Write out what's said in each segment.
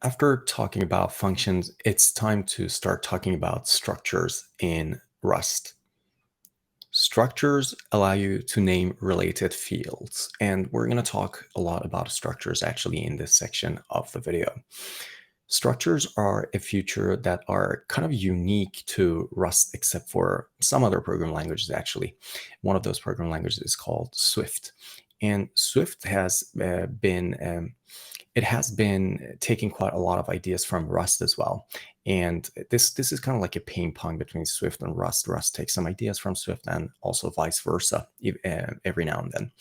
After talking about functions, it's time to start talking about structures in Rust. Structures allow you to name related fields, and we're going to talk a lot about structures actually in this section of the video. Structures are a feature that are kind of unique to Rust, except for some other programming languages actually. One of those programming languages is called Swift. And Swift has been taking quite a lot of ideas from Rust as well. And this is kind of like a ping pong between Swift and Rust. Rust takes some ideas from Swift and also vice versa every now and then.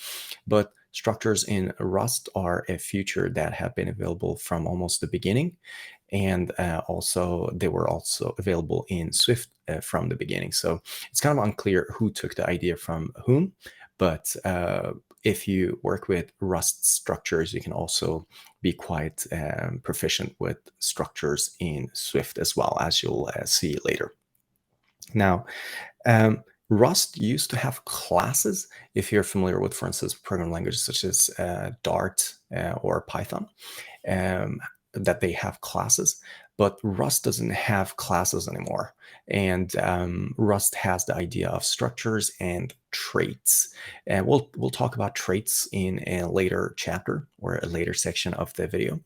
But structures in Rust are a feature that have been available from almost the beginning. And also they were also available in Swift from the beginning. So it's kind of unclear who took the idea from whom, but if you work with Rust structures, you can also be quite proficient with structures in Swift as well, as you'll see later. Now, Rust used to have classes. If you're familiar with, for instance, programming languages such as Dart or Python, that they have classes, but Rust doesn't have classes anymore. And Rust has the idea of structures and traits. And we'll talk about traits in a later chapter or a later section of the video.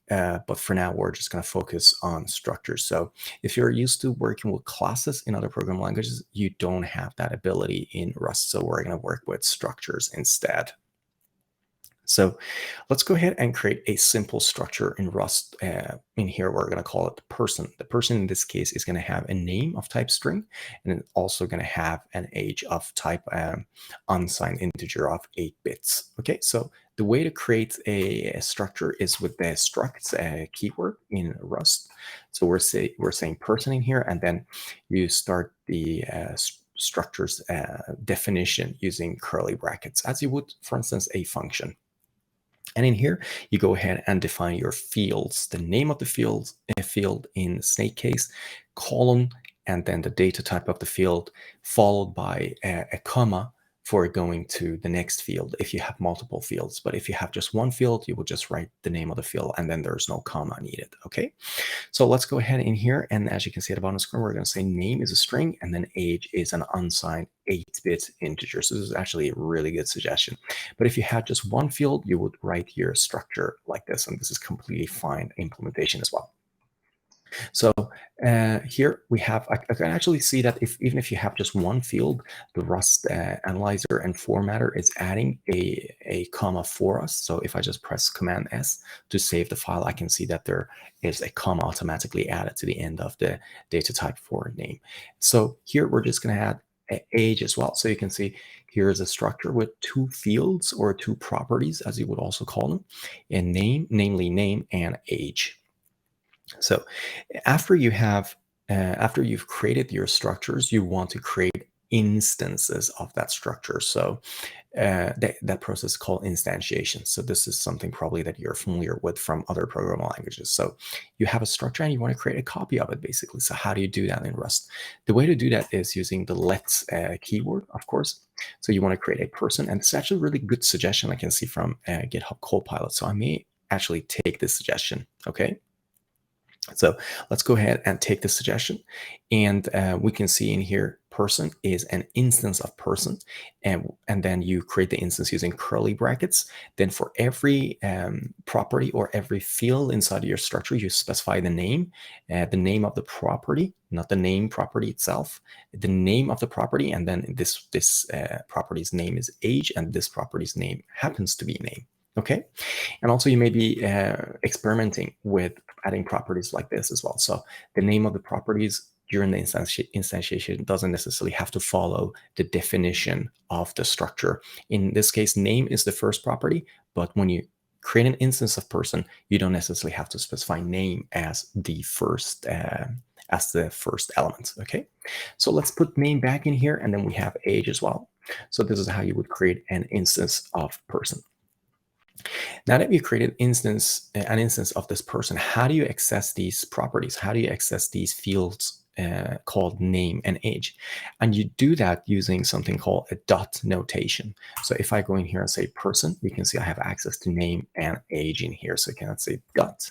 But for now, we're just going to focus on structures. So if you're used to working with classes in other programming languages, you don't have that ability in Rust. So we're going to work with structures instead. So let's go ahead and create a simple structure in Rust. In here, we're going to call it person. The person in this case is going to have a name of type string, and it's also going to have an age of type unsigned integer of 8 bits. Okay, so the way to create a structure is with the structs keyword in Rust. So we're saying person in here, and then you start the structures definition using curly brackets, as you would, for instance, a function. And in here, you go ahead and define your fields, the name of the field in snake case, colon, and then the data type of the field, followed by a comma for going to the next field if you have multiple fields. But if you have just one field, you will just write the name of the field, and then there's no comma needed, okay? So let's go ahead in here, and as you can see at the bottom of the screen, we're going to say name is a string, and then age is an unsigned 8-bit integer. So this is actually a really good suggestion. But if you had just one field, you would write your structure like this, and this is completely fine implementation as well. So here we have, I can actually see that even if you have just one field, the Rust analyzer and formatter is adding a comma for us. So if I just press Command S to save the file, I can see that there is a comma automatically added to the end of the data type for name. So here we're just going to add age as well. So you can see here is a structure with 2 fields or 2 properties, as you would also call them, and name, namely name and age. So after you've created your structures, you want to create instances of that structure. So that process is called instantiation. So this is something probably that you're familiar with from other programming languages. So you have a structure and you want to create a copy of it, basically. So how do you do that in Rust? The way to do that is using the let keyword, of course. So you want to create a person, and it's actually a really good suggestion I can see from GitHub Copilot. So I may actually take this suggestion, okay? So let's go ahead and take the suggestion, and we can see in here person is an instance of person, and then you create the instance using curly brackets. Then for every property or every field inside of your structure, you specify the name of the property, not the name property itself, the name of the property, and then this property's name is age, and this property's name happens to be name. Okay, and also you may be experimenting with adding properties like this as well. So the name of the properties during the instantiation doesn't necessarily have to follow the definition of the structure. In this case, name is the first property, but when you create an instance of person, you don't necessarily have to specify name as the first element. Okay, so let's put name back in here, and then we have age as well. So this is how you would create an instance of person. Now that you created an instance of this person, how do you access these properties? How do you access these fields called name and age? And you do that using something called a dot notation. So if I go in here and say person, you can see I have access to name and age in here. So you can say dot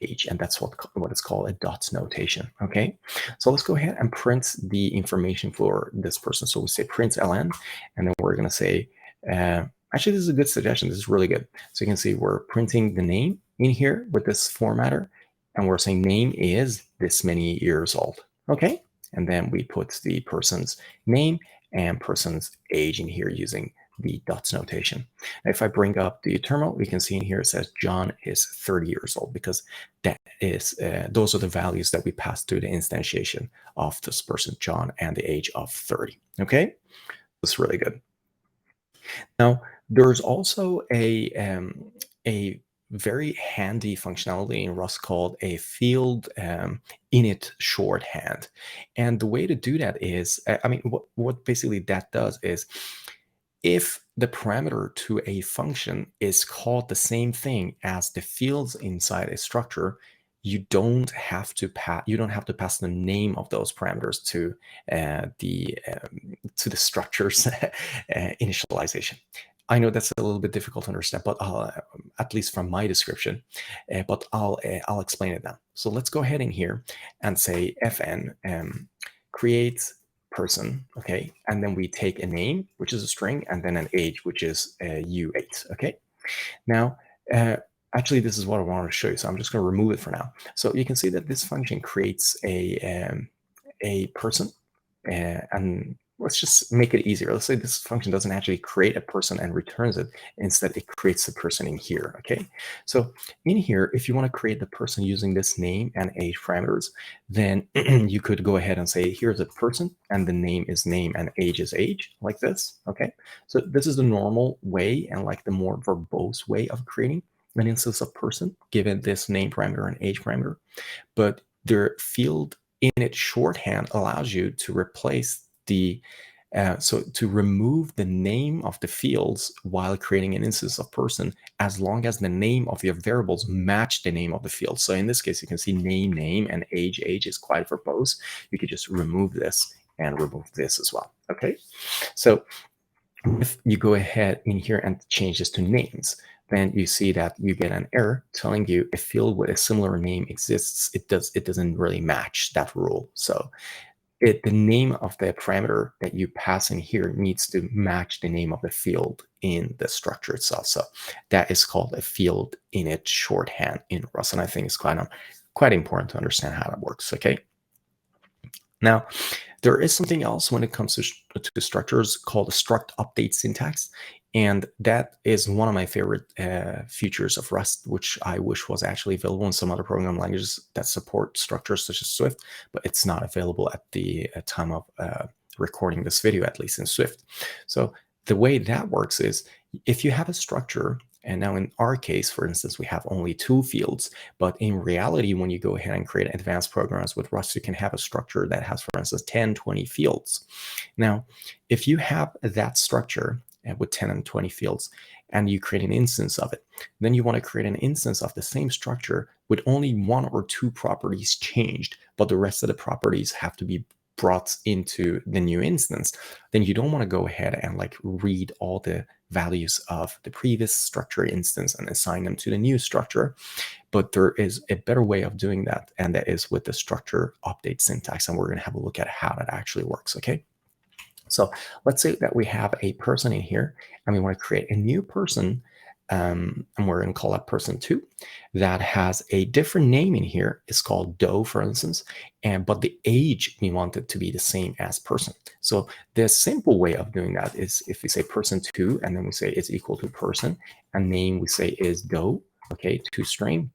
age, and that's what is called a dots notation. Okay, so let's go ahead and print the information for this person. So we say print ln, and then we're going to say, actually, this is a good suggestion. This is really good. So you can see we're printing the name in here with this formatter, and we're saying name is this many years old. Okay, and then we put the person's name and person's age in here using the dots notation. Now, if I bring up the terminal, we can see in here it says John is 30 years old, because that is those are the values that we pass through the instantiation of this person, John, and the age of 30. Okay, that's really good. Now, there's also a very handy functionality in Rust called a field init shorthand. And the way to do that is, I mean, what basically that does is, if the parameter to a function is called the same thing as the fields inside a structure, you don't have to pass the name of those parameters to the structure's initialization. I know that's a little bit difficult to understand, but at least from my description, but I'll explain it now. So let's go ahead in here and say fn create person, okay, and then we take a name, which is a string, and then an age, which is u8. Okay, now actually this is what I wanted to show you, so I'm just going to remove it for now. So you can see that this function creates a person, and let's just make it easier. Let's say this function doesn't actually create a person and returns it. Instead, it creates the person in here. Okay, so in here, if you want to create the person using this name and age parameters, then you could go ahead and say, here's a person, and the name is name and age is age, like this. Okay, so this is the normal way and like the more verbose way of creating an instance of person given this name parameter and age parameter. But the field init shorthand allows you to replace the so to remove the name of the fields while creating an instance of person, as long as the name of your variables match the name of the field. So in this case, you can see name, and age is quite verbose. You could just remove this and remove this as well. Okay, so if you go ahead in here and change this to names, then you see that you get an error telling you a field with a similar name exists. It doesn't really match that rule. So the name of the parameter that you pass in here needs to match the name of the field in the structure itself. So that is called a field init shorthand in Rust, and I think it's quite important to understand how that works. Okay. Now, there is something else when it comes to structures called the struct update syntax. And that is one of my favorite features of Rust, which I wish was actually available in some other programming languages that support structures such as Swift, but it's not available at the time of recording this video, at least in Swift. So the way that works is, if you have a structure, and now in our case, for instance, we have only 2 fields, but in reality, when you go ahead and create advanced programs with Rust, you can have a structure that has, for instance, 10, 20 fields. Now, if you have that structure with 10 and 20 fields, and you create an instance of it, then you want to create an instance of the same structure with only 1 or 2 properties changed, but the rest of the properties have to be brought into the new instance. Then you don't want to go ahead and like read all the values of the previous structure instance and assign them to the new structure. But there is a better way of doing that, and that is with the structure update syntax, and we're going to have a look at how that actually works. Okay, so let's say that we have a person in here, and we want to create a new person, and we're going to call that person 2, that has a different name in here. It's called Doe, for instance, but the age we want it to be the same as person. So the simple way of doing that is, if we say person 2, and then we say it's equal to person, and name we say is Doe, okay, toString.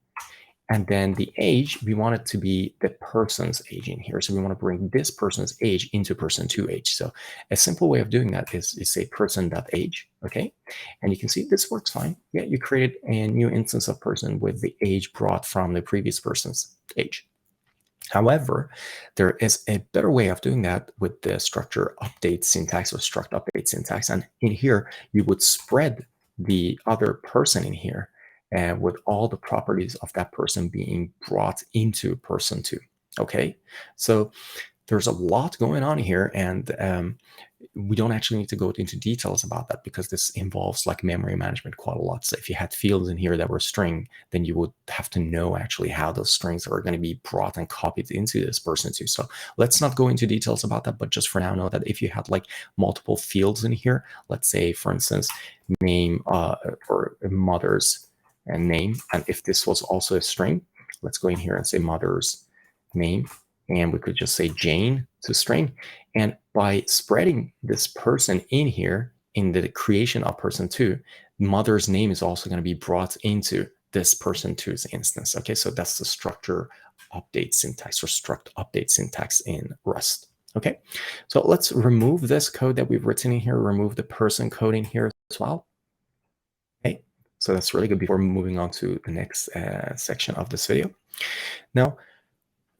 And then the age, we want it to be the person's age in here. So we want to bring this person's age into person2 age. So a simple way of doing that is say person.age, okay? And you can see this works fine. Yeah, you created a new instance of person with the age brought from the previous person's age. However, there is a better way of doing that with the structure update syntax or struct update syntax. And in here, you would spread the other person in here, and with all the properties of that person being brought into person 2. Okay, so there's a lot going on here, and we don't actually need to go into details about that because this involves like memory management quite a lot. So if you had fields in here that were string, then you would have to know actually how those strings are going to be brought and copied into this person too. So let's not go into details about that, but just for now, know that if you had like multiple fields in here, let's say for instance, name for mother's name, and if this was also a string, let's go in here and say mother's name, and we could just say Jane to string. And by spreading this person in here in the creation of person 2, mother's name is also going to be brought into this person 2's instance. Okay, so that's the structure update syntax or struct update syntax in Rust. Okay, so let's remove this code that we've written in here, remove the person code in here as well. Okay, so that's really good before moving on to the next section of this video. Now,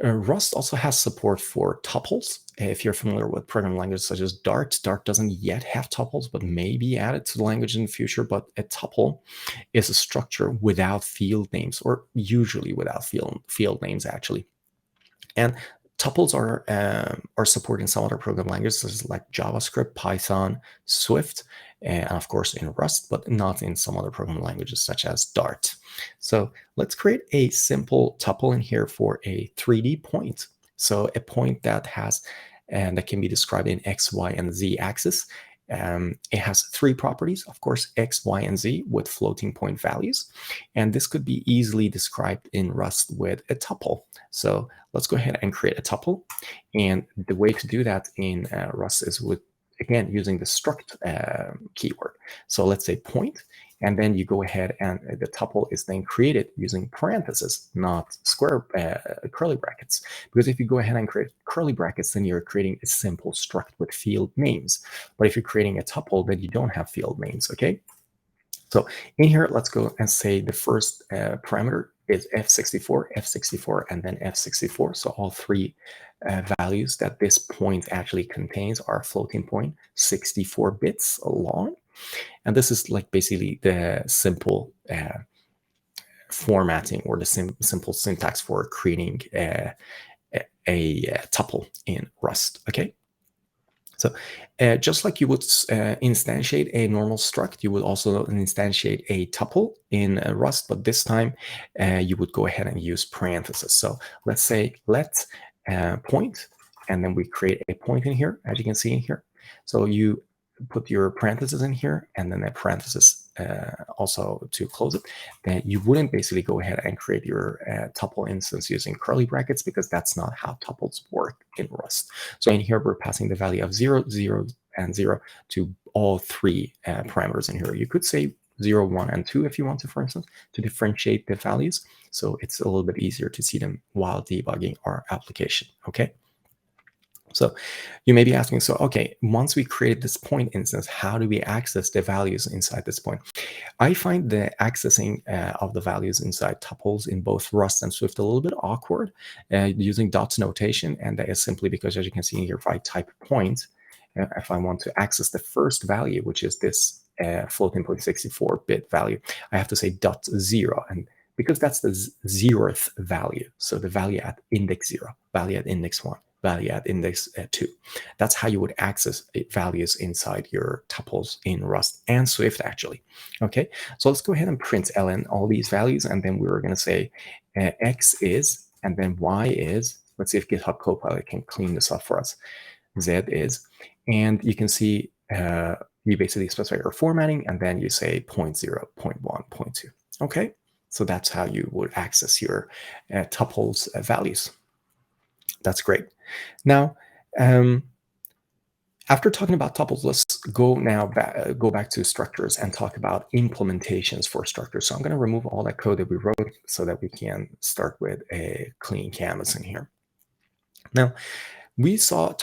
Rust also has support for tuples. If you're familiar with programming languages such as Dart, Dart doesn't yet have tuples, but may be added to the language in the future. But a tuple is a structure without field names, or usually without field names, actually. And tuples are supported in some other programming languages like JavaScript, Python, Swift, and of course in Rust, but not in some other programming languages such as Dart. So let's create a simple tuple in here for a 3D point. So a point that has and that can be described in X, Y, and Z axis. It has 3 properties, of course, X, Y, and Z with floating point values. And this could be easily described in Rust with a tuple. So let's go ahead and create a tuple. And the way to do that in Rust is with, again, using the struct keyword. So let's say point, and then you go ahead and the tuple is then created using parentheses, not square curly brackets. Because if you go ahead and create curly brackets, then you're creating a simple struct with field names. But if you're creating a tuple, then you don't have field names, okay? So in here, let's go and say the first parameter is f64, and then f64. So all 3 values that this point actually contains are floating point, 64 bits long. And this is like basically the simple formatting or the simple syntax for creating a tuple in Rust, okay? So just like you would instantiate a normal struct, you would also instantiate a tuple in Rust, but this time you would go ahead and use parentheses. So let's say let point, and then we create a point in here, as you can see in here. So you put your parentheses in here, and then a parenthesis also to close it. Then you wouldn't basically go ahead and create your tuple instance using curly brackets, because that's not how tuples work in Rust. So in here, we're passing the value of 0, 0, and 0 to all 3 parameters in here. You could say 0, 1, and 2 if you want to, for instance, to differentiate the values. So it's a little bit easier to see them while debugging our application, okay? So you may be asking, so, okay, once we created this point instance, how do we access the values inside this point? I find the accessing of the values inside tuples in both Rust and Swift a little bit awkward using dots notation. And that is simply because, as you can see here, if I type point, if I want to access the first value, which is this floating point 64-bit value, I have to say .0. And because that's the 0th value, so the value at index 0, value at index 1, value at index 2. That's how you would access values inside your tuples in Rust and Swift, actually. Okay, so let's go ahead and print ln all these values, and then we're going to say x is, and then y is. Let's see if GitHub Copilot can clean this up for us. Z is, and you can see you basically specify your formatting, and then you say 0.0, 0.1, 0.2. Okay, so that's how you would access your tuples values. That's great. Now, after talking about tuples, let's go back to structures and talk about implementations for structures. So I'm going to remove all that code that we wrote so that we can start with a clean canvas in here. Now, we saw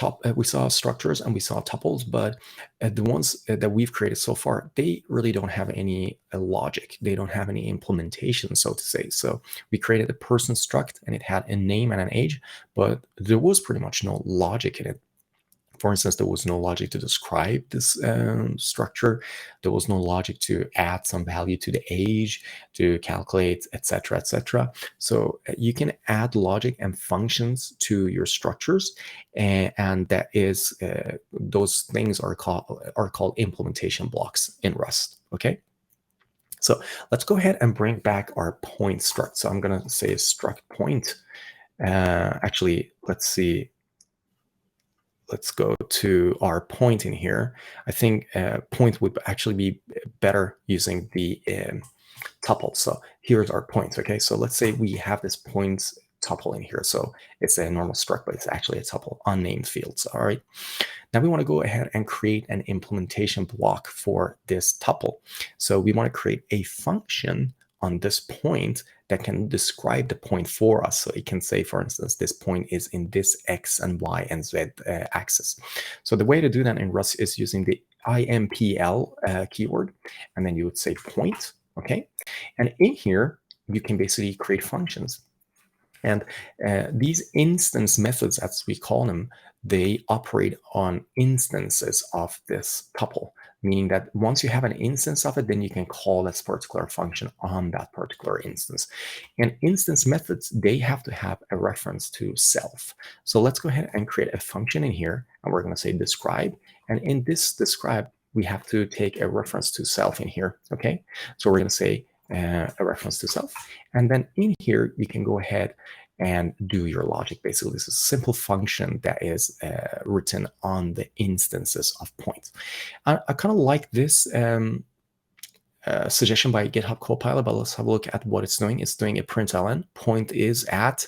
structures and we saw tuples, but the ones that we've created so far, they really don't have any logic. They don't have any implementation, so to say. So we created a person struct, and it had a name and an age, but there was pretty much no logic in it. For instance, there was no logic to describe this structure. There was no logic to add some value to the age, to calculate, etc., etc. So you can add logic and functions to your structures, and that is those things are called implementation blocks in Rust. Okay. So let's go ahead and bring back our point struct. So I'm going to say struct point. Actually, let's see. Let's go to our point in here. I think point would actually be better using the tuple. So here's our point. Okay, so let's say we have this point tuple in here. So it's a normal struct, but it's actually a tuple, unnamed fields. All right. Now we want to go ahead and create an implementation block for this tuple. So we want to create a function on this point that can describe the point for us. So it can say, for instance, this point is in this X and Y and Z axis. So the way to do that in Rust is using the impl keyword, and then you would say point, okay? And in here, you can basically create functions. And these instance methods, as we call them, they operate on instances of this tuple, meaning that once you have an instance of it, then you can call this particular function on that particular instance. And instance methods, they have to have a reference to self. So let's go ahead and create a function in here, and we're going to say describe. And in this describe, we have to take a reference to self in here, okay? So we're going to say a reference to self. And then in here, you can go ahead and do your logic. Basically, this is a simple function that is written on the instances of points. I kind of like this suggestion by GitHub Copilot, but let's have a look at what it's doing. It's doing a println, point is at,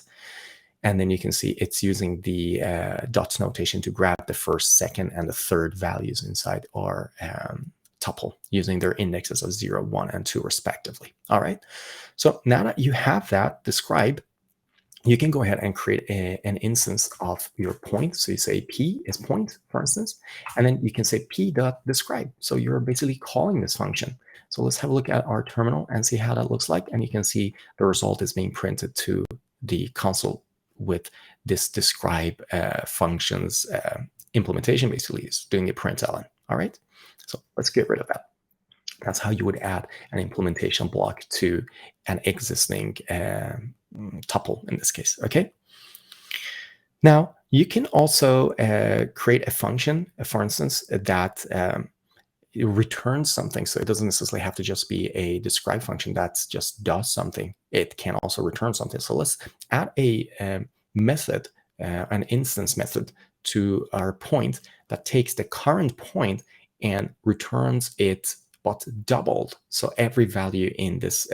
and then you can see it's using the dot notation to grab the first, second, and the third values inside our tuple using their indexes of 0, 1, and 2 respectively. All right. So now that you have that described, you can go ahead and create an instance of your point. So you say p is point, for instance, and then you can say p.describe. So you're basically calling this function. So let's have a look at our terminal and see how that looks like. And you can see the result is being printed to the console with this describe functions implementation. Basically is doing a println. All right. So let's get rid of that. That's how you would add an implementation block to an existing tuple in this case, okay? Now, you can also create a function, for instance, that returns something. So it doesn't necessarily have to just be a describe function that just does something. It can also return something. So let's add a method, an instance method to our point that takes the current point and returns it but doubled. So every value in this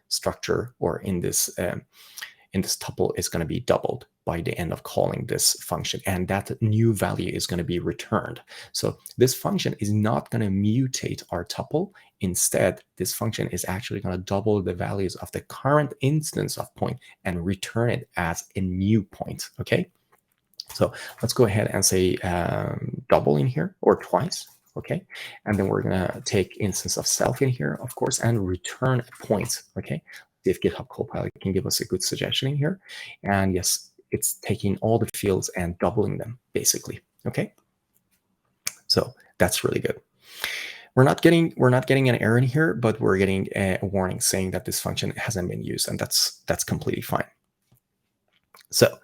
structure or in this tuple is going to be doubled by the end of calling this function, and that new value is going to be returned. So this function is not going to mutate our tuple. Instead, this function is actually going to double the values of the current instance of point and return it as a new point. Okay, so let's go ahead and say double in here, or twice. Okay, and then we're gonna take instance of self in here, of course, and return a point. Okay, see if GitHub Copilot can give us a good suggestion in here. And yes, it's taking all the fields and doubling them basically. Okay, so that's really good. We're not getting an error in here, but we're getting a warning saying that this function hasn't been used, and that's completely fine. So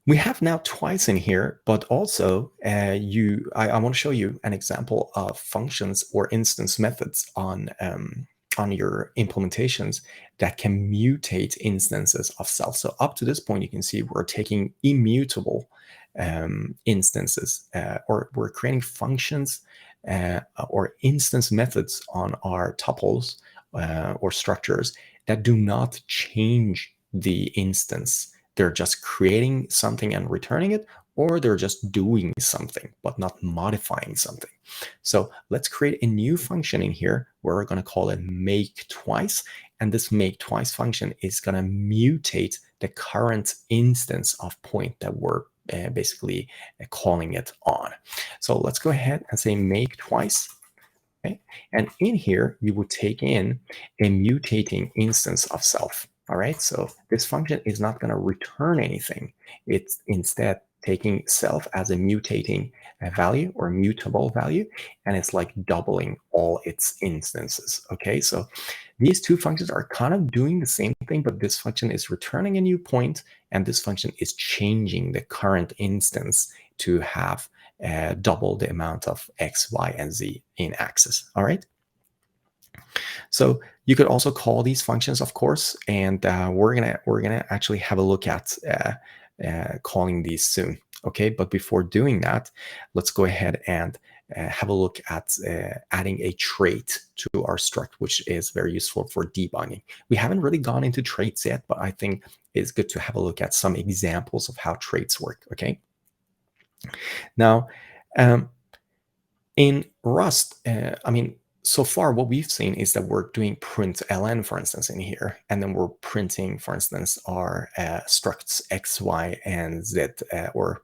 we have now twice in here, but also I want to show you an example of functions or instance methods on your implementations that can mutate instances of self. So up to this point, you can see we're taking immutable instances, or we're creating functions or instance methods on our tuples or structures that do not change the instance. They're just creating something and returning it, or they're just doing something but not modifying something. So let's create a new function in here where we're going to call it make twice, and this make twice function is going to mutate the current instance of point that we're basically calling it on. So let's go ahead and say make twice. Okay, and in here you would take in a mutating instance of self. All right, so this function is not going to return anything. It's instead taking self as a mutating value or mutable value, and it's like doubling all its instances. Okay, so these two functions are kind of doing the same thing, but this function is returning a new point, and this function is changing the current instance to have double the amount of x, y, and z in access. All right. So you could also call these functions, of course, and we're gonna actually have a look at calling these soon. Okay, but before doing that, let's go ahead and have a look at adding a trait to our struct, which is very useful for debugging. We haven't really gone into traits yet, but I think it's good to have a look at some examples of how traits work. Okay. Now, in Rust, I mean, so far what we've seen is that we're doing println, for instance, in here, and then we're printing, for instance, our structs x, y, and z, or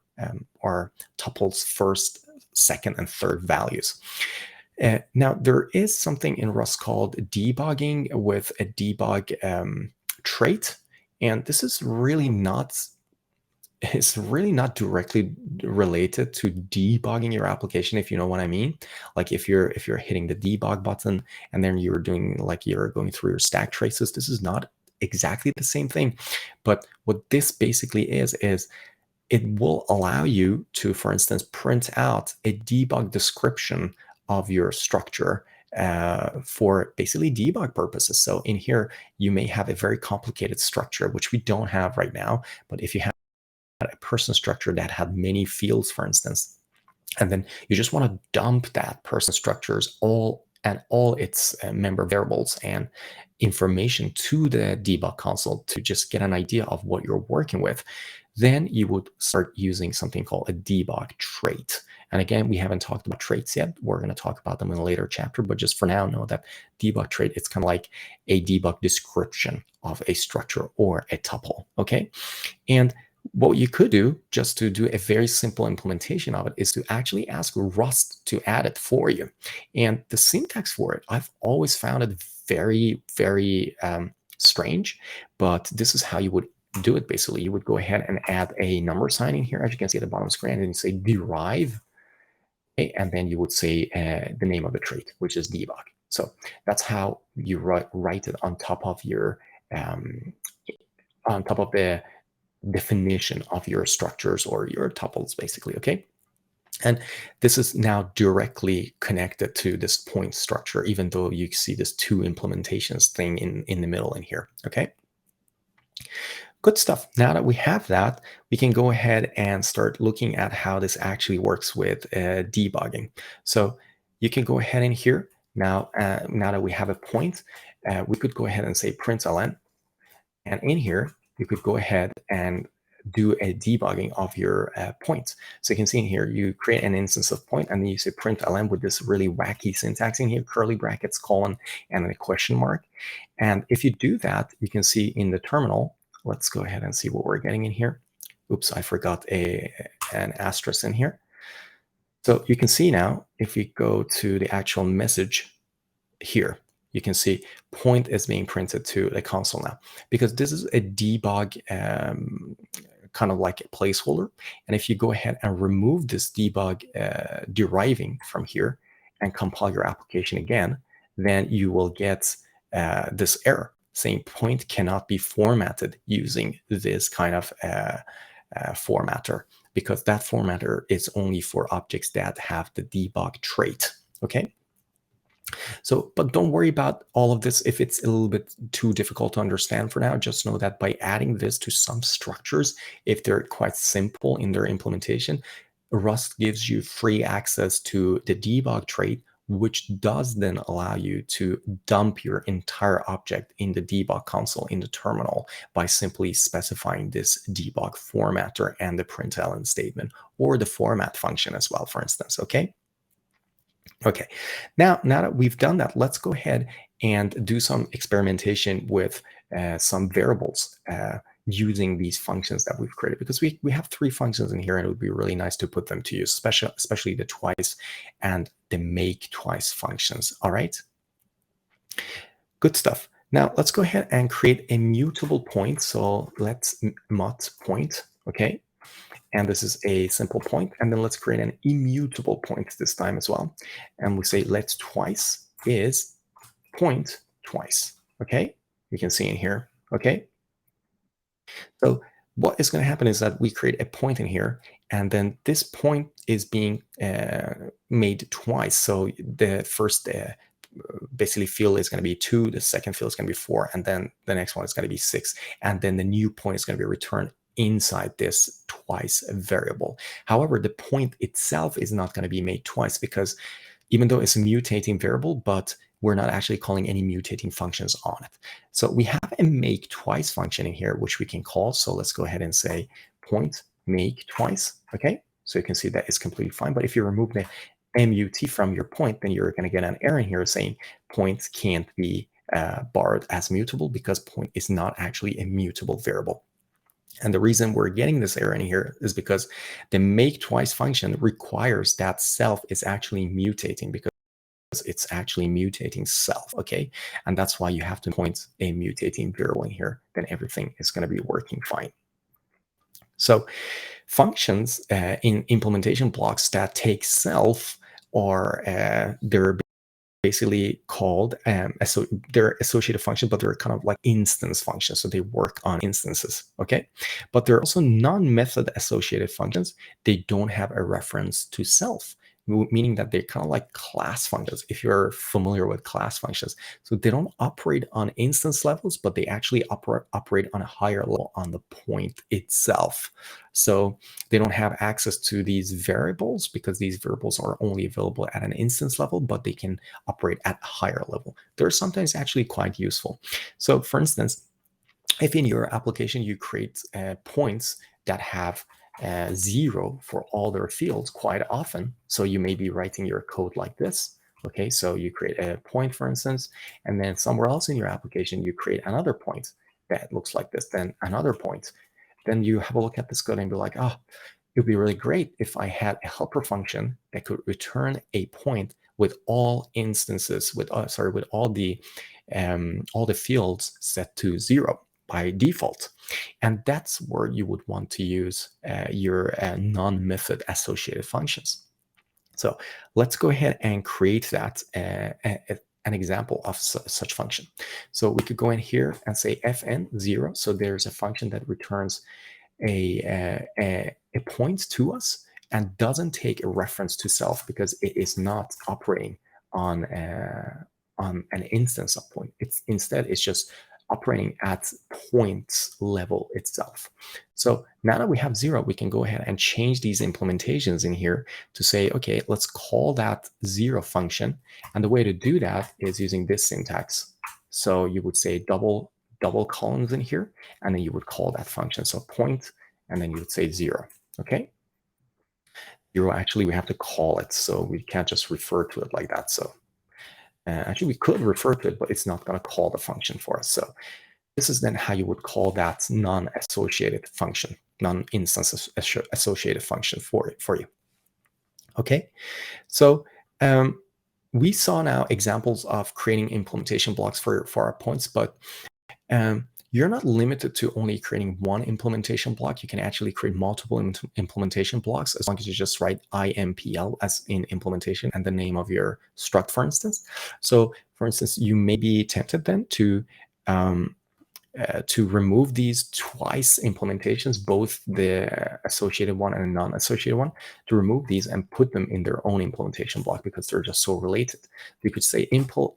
our tuples first, second, and third values. Now, there is something in Rust called debugging with a debug trait, and this is really not it's really not directly related to debugging your application, if you know what I mean. Like if you're hitting the debug button and then you're doing like you're going through your stack traces, this is not exactly the same thing. But what this basically is it will allow you to, for instance, print out a debug description of your structure for basically debug purposes. So in here, you may have a very complicated structure, which we don't have right now. But if you have a person structure that had many fields, for instance, and then you just want to dump that person structures all its member variables and information to the debug console to just get an idea of what you're working with, then you would start using something called a debug trait. And again, we haven't talked about traits yet. We're going to talk about them in a later chapter, but just for now, know that debug trait, it's kind of like a debug description of a structure or a tuple, okay? And what you could do, just to do a very simple implementation of it, is to actually ask Rust to add it for you. And the syntax for it, I've always found it very, very strange, but this is how you would do it. Basically, you would go ahead and add a number sign in here, as you can see at the bottom of the screen, and you say derive, okay, and then you would say the name of the trait, which is debug. So that's how you write it on top of your the definition of your structures or your tuples, basically, okay? And this is now directly connected to this point structure, even though you see this two implementations thing in the middle in here, okay? Good stuff. Now that we have that, we can go ahead and start looking at how this actually works with debugging. So you can go ahead in here. Now that we have a point, we could go ahead and say println. And in here, you could go ahead and do a debugging of your points. So you can see in here, you create an instance of point, and then you say println with this really wacky syntax in here, curly brackets, colon, and then a question mark. And if you do that, you can see in the terminal, let's go ahead and see what we're getting in here. Oops, I forgot an asterisk in here. So you can see now, if we go to the actual message here, you can see point is being printed to the console now, because this is a debug kind of like a placeholder. And if you go ahead and remove this debug deriving from here and compile your application again, then you will get this error saying point cannot be formatted using this kind of formatter, because that formatter is only for objects that have the debug trait, okay? So, but don't worry about all of this if it's a little bit too difficult to understand for now. Just know that by adding this to some structures, if they're quite simple in their implementation, Rust gives you free access to the debug trait, which does then allow you to dump your entire object in the debug console in the terminal by simply specifying this debug formatter and the println statement, or the format function as well, for instance, okay? Okay, now that we've done that, let's go ahead and do some experimentation with some variables using these functions that we've created, because we have 3 functions in here, and it would be really nice to put them to use, especially the twice and the make twice functions. All right, good stuff. Now let's go ahead and create a mutable point. So let's mut point, okay? And this is a simple point. And then let's create an immutable point this time as well. And we say let twice is point twice. Okay, you can see in here. Okay, so what is going to happen is that we create a point in here, and then this point is being made twice. So the first basically field is going to be 2, the second field is going to be 4, and then the next one is going to be 6, and then the new point is going to be returned inside this twice variable. However, the point itself is not going to be made twice, because even though it's a mutating variable, but we're not actually calling any mutating functions on it. So we have a make twice function in here, which we can call. So let's go ahead and say point make twice. Okay, so you can see that it's completely fine. But if you remove the mut from your point, then you're going to get an error in here saying point can't be borrowed as mutable, because point is not actually a mutable variable. And the reason we're getting this error in here is because the make twice function requires that self is actually mutating, because it's actually mutating self. Okay, and that's why you have to point a mutating variable in here. Then everything is going to be working fine. So functions in implementation blocks that take self are they're basically called they're associated functions, but they're kind of like instance functions, so they work on instances. Okay, but they're also non-method associated functions. They don't have a reference to self, meaning that they're kind of like class functions, if you're familiar with class functions. So they don't operate on instance levels, but they actually operate on a higher level on the point itself. So they don't have access to these variables, because these variables are only available at an instance level, but they can operate at a higher level. They're sometimes actually quite useful. So for instance, if in your application you create points that have 0 for all their fields quite often, so you may be writing your code like this. Okay, so you create a point, for instance, and then somewhere else in your application you create another point that looks like this, then another point. Then you have a look at this code and be like, oh, it would be really great if I had a helper function that could return a point with all instances, with all the fields set to 0 by default. And that's where you would want to use your non-method associated functions. So let's go ahead and create that an example of such function. So we could go in here and say fn0. So there's a function that returns a point to us and doesn't take a reference to self, because it is not operating on an instance of point. Instead it's just operating at points level itself. So now that we have 0, we can go ahead and change these implementations in here to say, okay, let's call that 0 function. And the way to do that is using this syntax. So you would say double columns in here, and then you would call that function. So point, and then you would say 0. Okay, 0, actually we have to call it, so we can't just refer to it like that. So actually we could refer to it, but it's not going to call the function for us. So this is then how you would call that non-associated function, non-instance associated function for you. Okay, so we saw now examples of creating implementation blocks for our points, but you're not limited to only creating one implementation block. You can actually create multiple implementation blocks, as long as you just write impl as in implementation and the name of your struct, for instance. So for instance, you may be tempted then to remove these twice implementations, both the associated one and a non-associated one, to remove these and put them in their own implementation block, because they're just so related. You could say impl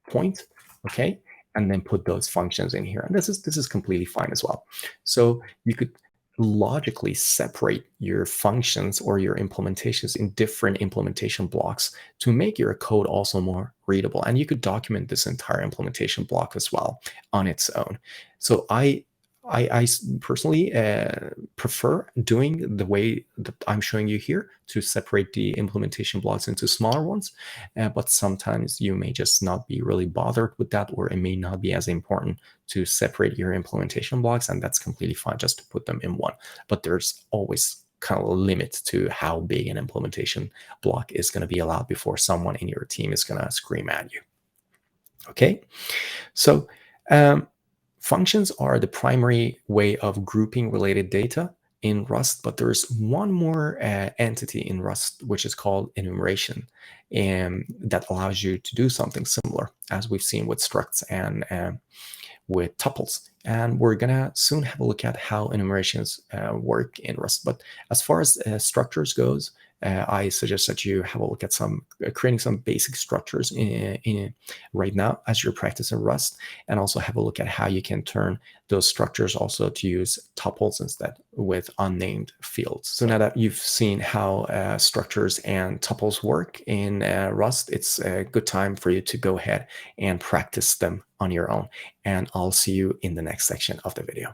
point, okay, and then put those functions in here. And this is completely fine as well. So you could logically separate your functions or your implementations in different implementation blocks to make your code also more readable. And you could document this entire implementation block as well on its own. So I personally prefer doing the way that I'm showing you here, to separate the implementation blocks into smaller ones. But sometimes you may just not be really bothered with that, or it may not be as important to separate your implementation blocks, and that's completely fine just to put them in one. But there's always kind of a limit to how big an implementation block is going to be allowed before someone in your team is going to scream at you. Okay, so functions are the primary way of grouping related data in Rust, but there's one more entity in Rust, which is called enumeration, and that allows you to do something similar, as we've seen with structs and with tuples. And we're gonna soon have a look at how enumerations work in Rust. But as far as structures goes, I suggest that you have a look at creating some basic structures in right now as you're practicing Rust, and also have a look at how you can turn those structures also to use tuples instead with unnamed fields. So now that you've seen how structures and tuples work in Rust, it's a good time for you to go ahead and practice them on your own. And I'll see you in the next section of the video.